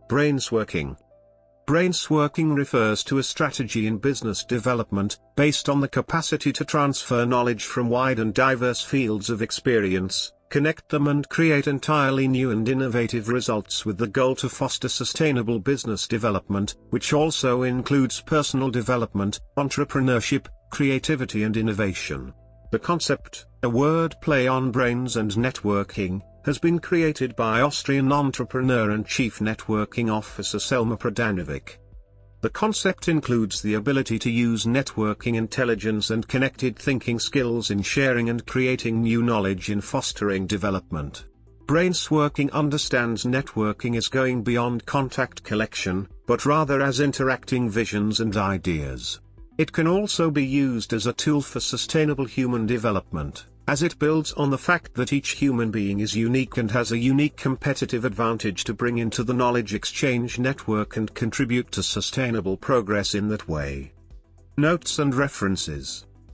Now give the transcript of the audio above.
Brainsworking. Brainsworking refers to a strategy in business development, based on the capacity to transfer knowledge from wide and diverse fields of experience, connect them and create entirely new and innovative results with the goal to foster sustainable business development, which also includes personal development, entrepreneurship, creativity and innovation. The concept, a word play on brains and networking, has been created by Austrian entrepreneur and chief networking officer Selma Prodanovic. The concept includes the ability to use networking intelligence and connected thinking skills in sharing and creating new knowledge in fostering development. Brainsworking understands networking as going beyond contact collection, but rather as interacting visions and ideas. It can also be used as a tool for sustainable human development, as it builds on the fact that each human being is unique and has a unique competitive advantage to bring into the knowledge exchange network and contribute to sustainable progress in that way. Notes and references.